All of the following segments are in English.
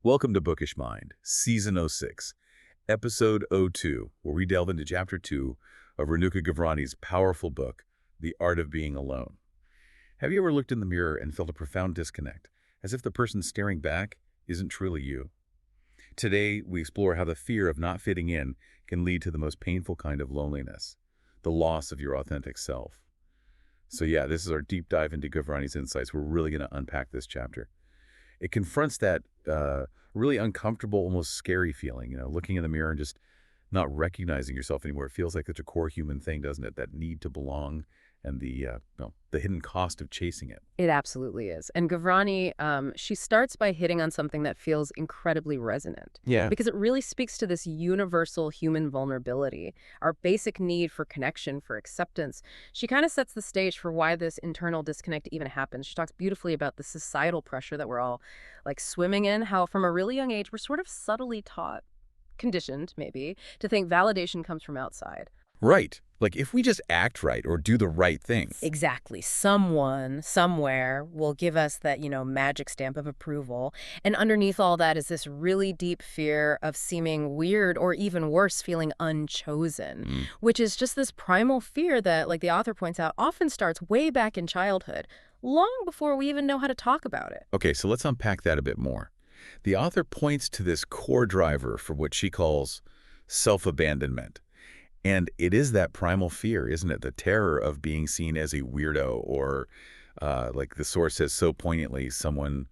Welcome to Bookish Mind, Season '06, Episode '02, where we delve into Chapter 2 of Renuka Gavrani's powerful book, The Art of Being Alone. Have you ever looked in the mirror and felt a profound disconnect, as if the person staring back isn't truly you? Today, we explore how the fear of not fitting in can lead to the most painful kind of loneliness, the loss of your authentic self. So yeah, this is our deep dive into Gavrani's insights. We're really going to unpack this chapter. It confronts that really uncomfortable, almost scary feeling, looking in the mirror and just not recognizing yourself anymore. It feels like such a core human thing, doesn't it? That need to belong and the hidden cost of chasing it. It absolutely is. And Gavrani, she starts by hitting on something that feels incredibly resonant. Yeah. Because it really speaks to this universal human vulnerability, our basic need for connection, for acceptance. She kind of sets the stage for why this internal disconnect even happens. She talks beautifully about the societal pressure that we're all like swimming in, how from a really young age, we're sort of subtly taught, conditioned maybe, to think validation comes from outside. Right. Like if we just act right or do the right thing. Exactly. Someone, somewhere will give us that, magic stamp of approval. And underneath all that is this really deep fear of seeming weird or even worse, feeling unchosen, which is just this primal fear that, like the author points out, often starts way back in childhood, long before we even know how to talk about it. Okay, so let's unpack that a bit more. The author points to this core driver for what she calls self-abandonment. And it is that primal fear, isn't it? The terror of being seen as a weirdo or, like the source says so poignantly, someone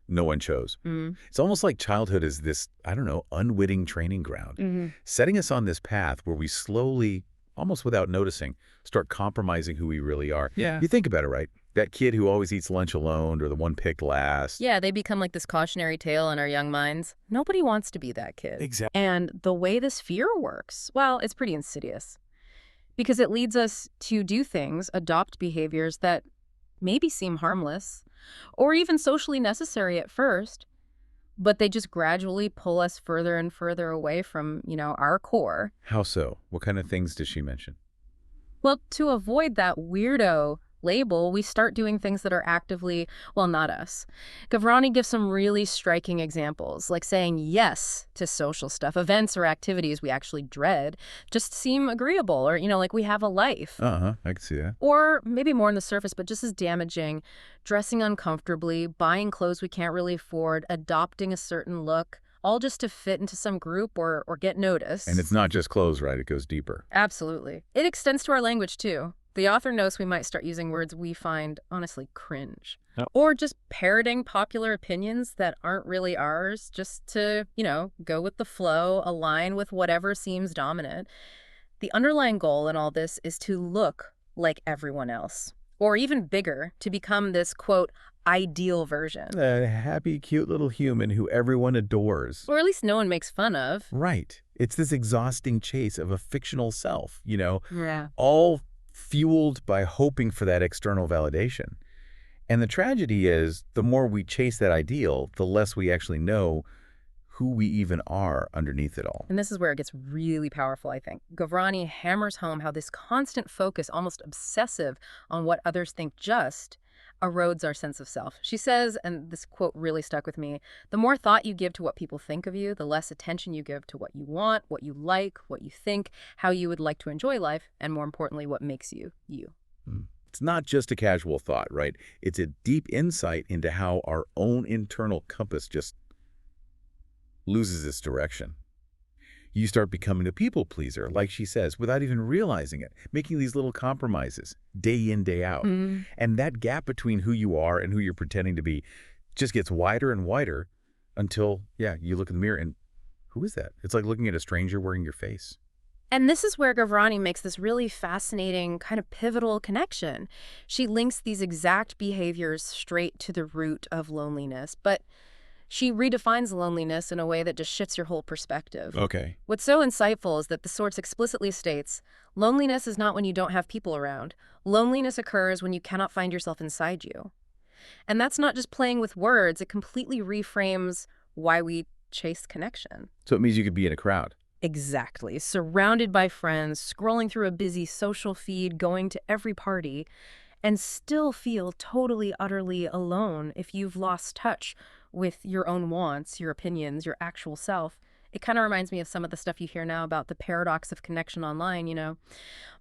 no one chose. It's almost like childhood is this, I don't know, unwitting training ground, setting us on this path where we slowly, almost without noticing, start compromising who we really are. Yeah. You think about it, right? That kid who always eats lunch alone or the one picked last. Yeah, they become like this cautionary tale in our young minds. Nobody wants to be that kid. Exactly. And the way this fear works, well, it's pretty insidious. Because it leads us to do things, adopt behaviors that maybe seem harmless or even socially necessary at first, but they just gradually pull us further and further away from, our core. How so? What kind of things does she mention? Well, to avoid that weirdo label, we start doing things that are actively, well, not us. Gavrani gives some really striking examples, like saying yes to social stuff, events or activities we actually dread, just seem agreeable, or, like we have a life. I can see that. Or maybe more on the surface, but just as damaging, dressing uncomfortably, buying clothes we can't really afford, adopting a certain look, all just to fit into some group or get noticed. And it's not just clothes, right? It goes deeper. Absolutely. It extends to our language, too. The author knows we might start using words we find, honestly, cringe. Yep. Or just parroting popular opinions that aren't really ours, just to, go with the flow, align with whatever seems dominant. The underlying goal in all this is to look like everyone else. Or even bigger, to become this, quote, ideal version. A happy, cute little human who everyone adores. Or at least no one makes fun of. Right. It's this exhausting chase of a fictional self, Yeah. all fueled by hoping for that external validation. And the tragedy is, the more we chase that ideal, the less we actually know who we even are underneath it all. And this is where it gets really powerful, I think. Gavrani hammers home how this constant focus, almost obsessive, on what others think just erodes our sense of self. She says, and this quote really stuck with me, the more thought you give to what people think of you, the less attention you give to what you want, what you like, what you think, how you would like to enjoy life, and more importantly, what makes you, you. It's not just a casual thought, right? It's a deep insight into how our own internal compass just loses its direction. You start becoming a people pleaser, like she says, without even realizing it, making these little compromises day in, day out. And that gap between who you are and who you're pretending to be just gets wider and wider until, you look in the mirror and who is that? It's like looking at a stranger wearing your face. And this is where Gavrani makes this really fascinating, kind of pivotal connection. She links these exact behaviors straight to the root of loneliness, but she redefines loneliness in a way that just shifts your whole perspective. Okay. What's so insightful is that the source explicitly states, loneliness is not when you don't have people around. Loneliness occurs when you cannot find yourself inside you. And that's not just playing with words, it completely reframes why we chase connection. So it means you could be in a crowd. Exactly. Surrounded by friends, scrolling through a busy social feed, going to every party, and still feel totally, utterly alone if you've lost touch with your own wants, your opinions, your actual self. It kind of reminds me of some of the stuff you hear now about the paradox of connection online,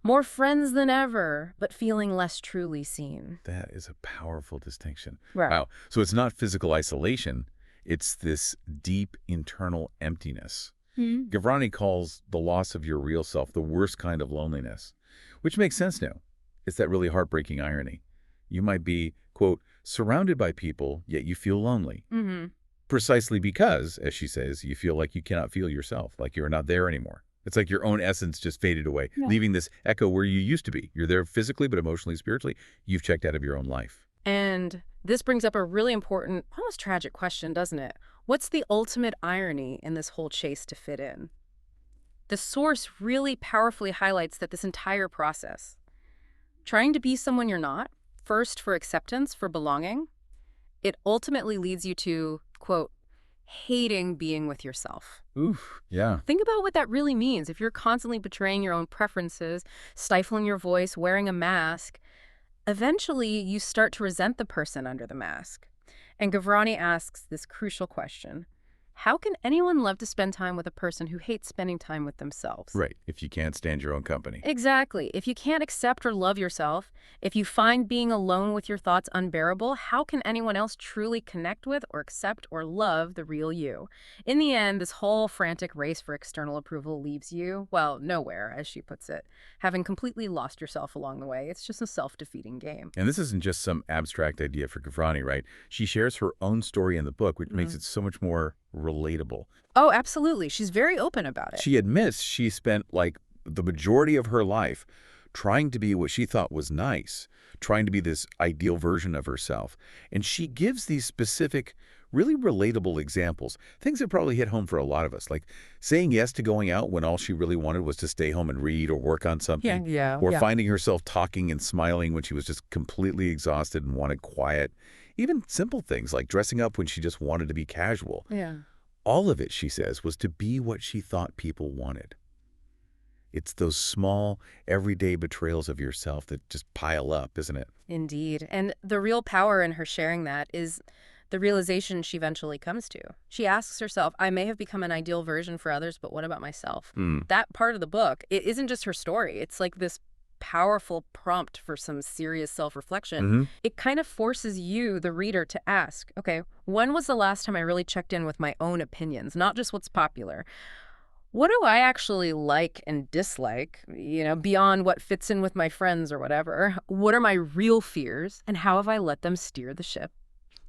more friends than ever, but feeling less truly seen. That is a powerful distinction. Right. Wow. So it's not physical isolation. It's this deep internal emptiness. Gavrani calls the loss of your real self the worst kind of loneliness, which makes sense now. It's that really heartbreaking irony. You might be, quote, surrounded by people, yet you feel lonely. Precisely because, as she says, you feel like you cannot feel yourself, like you're not there anymore. It's like your own essence just faded away, leaving this echo where you used to be. You're there physically, but emotionally, spiritually, you've checked out of your own life. And this brings up a really important, almost tragic question, doesn't it? What's the ultimate irony in this whole chase to fit in? The source really powerfully highlights that this entire process, trying to be someone you're not, first for acceptance, for belonging, it ultimately leads you to, quote, hating being with yourself. Oof, yeah. Think about what that really means. If you're constantly betraying your own preferences, stifling your voice, wearing a mask, eventually you start to resent the person under the mask. And Gavrani asks this crucial question: how can anyone love to spend time with a person who hates spending time with themselves? Right, if you can't stand your own company. Exactly. If you can't accept or love yourself, if you find being alone with your thoughts unbearable, how can anyone else truly connect with or accept or love the real you? In the end, this whole frantic race for external approval leaves you, well, nowhere, as she puts it, having completely lost yourself along the way. It's just a self-defeating game. And this isn't just some abstract idea for Gavrani, right? She shares her own story in the book, which makes it so much more relatable. Oh, absolutely. She's very open about it. She admits she spent like the majority of her life trying to be what she thought was nice, trying to be this ideal version of herself. And she gives these specific, really relatable examples, things that probably hit home for a lot of us, like saying yes to going out when all she really wanted was to stay home and read or work on something, or finding herself talking and smiling when she was just completely exhausted and wanted quiet. Even simple things like dressing up when she just wanted to be casual. All of it, she says, was to be what she thought people wanted. It's those small, everyday betrayals of yourself that just pile up, isn't it? Indeed. And the real power in her sharing that is the realization she eventually comes to. She asks herself, I may have become an ideal version for others, but what about myself? That part of the book, it isn't just her story. It's like this powerful prompt for some serious self-reflection. It kind of forces you, the reader, to ask, okay, when was the last time I really checked in with my own opinions, not just what's popular? What do I actually like and dislike, beyond what fits in with my friends or whatever? What are my real fears, and how have I let them steer the ship?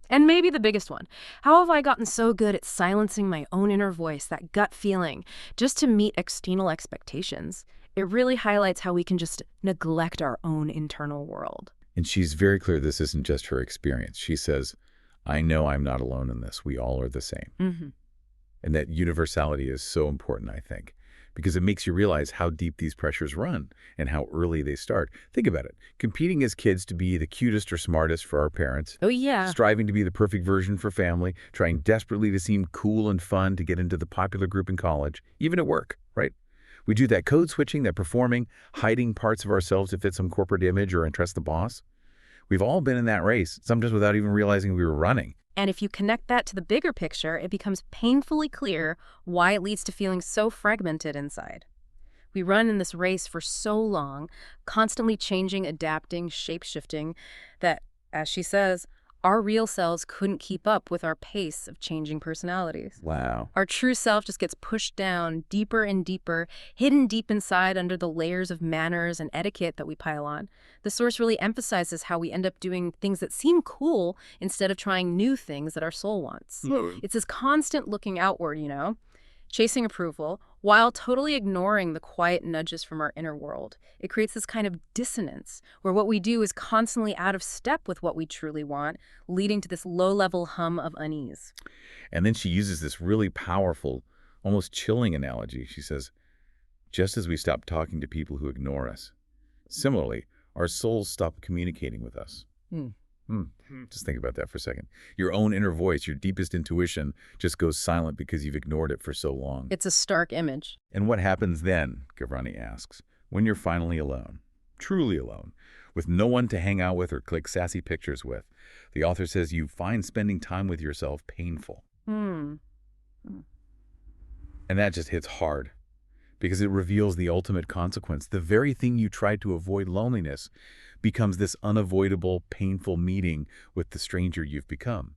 And maybe the biggest one, how have I gotten so good at silencing my own inner voice, that gut feeling, just to meet external expectations? It really highlights how we can just neglect our own internal world. And she's very clear this isn't just her experience. She says, I know I'm not alone in this. We all are the same. And that universality is so important, I think, because it makes you realize how deep these pressures run and how early they start. Think about it. Competing as kids to be the cutest or smartest for our parents. Oh, yeah. Striving to be the perfect version for family. Trying desperately to seem cool and fun to get into the popular group in college. Even at work, right? We do that code switching, that performing, hiding parts of ourselves to fit some corporate image or impress the boss. We've all been in that race, sometimes without even realizing we were running. And if you connect that to the bigger picture, it becomes painfully clear why it leads to feeling so fragmented inside. We run in this race for so long, constantly changing, adapting, shape-shifting, that, as she says, our real selves couldn't keep up with our pace of changing personalities. Wow. Our true self just gets pushed down deeper and deeper, hidden deep inside under the layers of manners and etiquette that we pile on. The source really emphasizes how we end up doing things that seem cool instead of trying new things that our soul wants. It's this constant looking outward, chasing approval, while totally ignoring the quiet nudges from our inner world. It creates this kind of dissonance where what we do is constantly out of step with what we truly want, leading to this low-level hum of unease. And then she uses this really powerful, almost chilling analogy. She says, just as we stop talking to people who ignore us, similarly, our souls stop communicating with us. Just think about that for a second. Your own inner voice, your deepest intuition, just goes silent because you've ignored it for so long. It's a stark image. And what happens then, Gavrani asks, when you're finally alone, truly alone? with no one to hang out with or click sassy pictures with. The author says you find spending time with yourself painful. Hmm. And that just hits hard because it reveals the ultimate consequence. The very thing you tried to avoid, loneliness, becomes this unavoidable, painful meeting with the stranger you've become.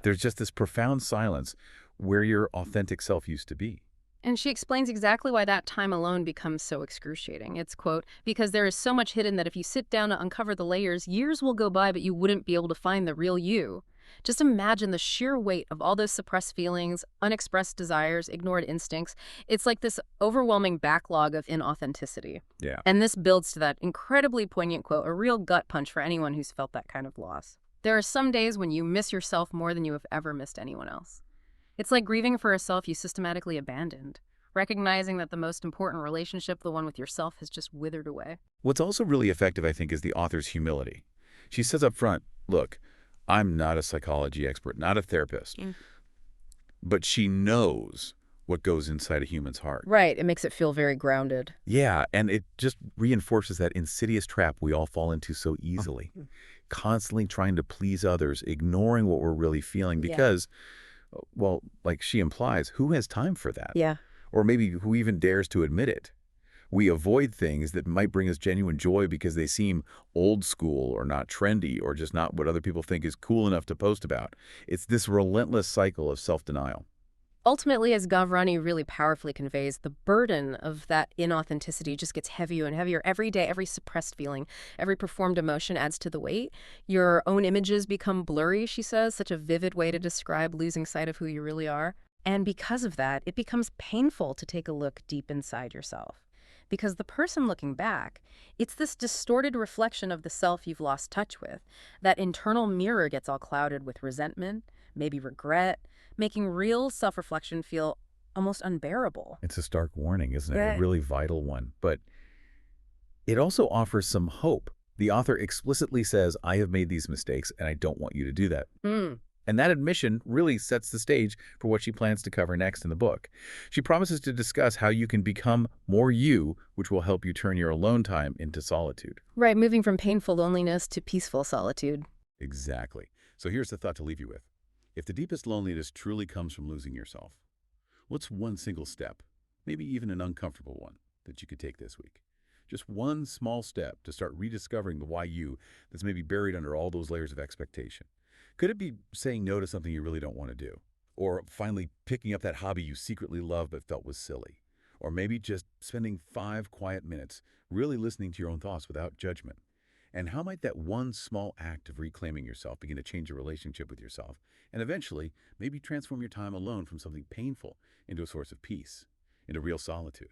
There's just this profound silence where your authentic self used to be. And she explains exactly why that time alone becomes so excruciating. It's, quote, because there is so much hidden that if you sit down to uncover the layers, years will go by, but you wouldn't be able to find the real you. Just imagine the sheer weight of all those suppressed feelings, unexpressed desires, ignored instincts. It's like this overwhelming backlog of inauthenticity. Yeah. And this builds to that incredibly poignant quote, a real gut punch for anyone who's felt that kind of loss. There are some days when you miss yourself more than you have ever missed anyone else. It's like grieving for a self you systematically abandoned, recognizing that the most important relationship, the one with yourself, has just withered away. What's also really effective, I think, is the author's humility. She says up front, look, I'm not a psychology expert, not a therapist, but she knows what goes inside a human's heart. Right. It makes it feel very grounded. Yeah, and it just reinforces that insidious trap we all fall into so easily. Constantly trying to please others, ignoring what we're really feeling because, well, like she implies, who has time for that? Yeah. Or maybe who even dares to admit it? We avoid things that might bring us genuine joy because they seem old school or not trendy or just not what other people think is cool enough to post about. It's this relentless cycle of self-denial. Ultimately, as Gavrani really powerfully conveys, the burden of that inauthenticity just gets heavier and heavier every day. Every suppressed feeling, every performed emotion adds to the weight. Your own images become blurry, she says, such a vivid way to describe losing sight of who you really are. And because of that, it becomes painful to take a look deep inside yourself. Because the person looking back, it's this distorted reflection of the self you've lost touch with. That internal mirror gets all clouded with resentment, maybe regret, making real self-reflection feel almost unbearable. It's a stark warning, isn't it? Right. A really vital one. But it also offers some hope. The author explicitly says, I have made these mistakes and I don't want you to do that. And that admission really sets the stage for what she plans to cover next in the book. She promises to discuss how you can become more you, which will help you turn your alone time into solitude. Right, moving from painful loneliness to peaceful solitude. Exactly. So here's the thought to leave you with. If the deepest loneliness truly comes from losing yourself, what's one single step, maybe even an uncomfortable one, that you could take this week? Just one small step to start rediscovering the why you that's maybe buried under all those layers of expectation. Could it be saying no to something you really don't want to do? Or finally picking up that hobby you secretly loved but felt was silly? Or maybe just spending 5 quiet minutes really listening to your own thoughts without judgment? And how might that one small act of reclaiming yourself begin to change your relationship with yourself and eventually maybe transform your time alone from something painful into a source of peace, into real solitude?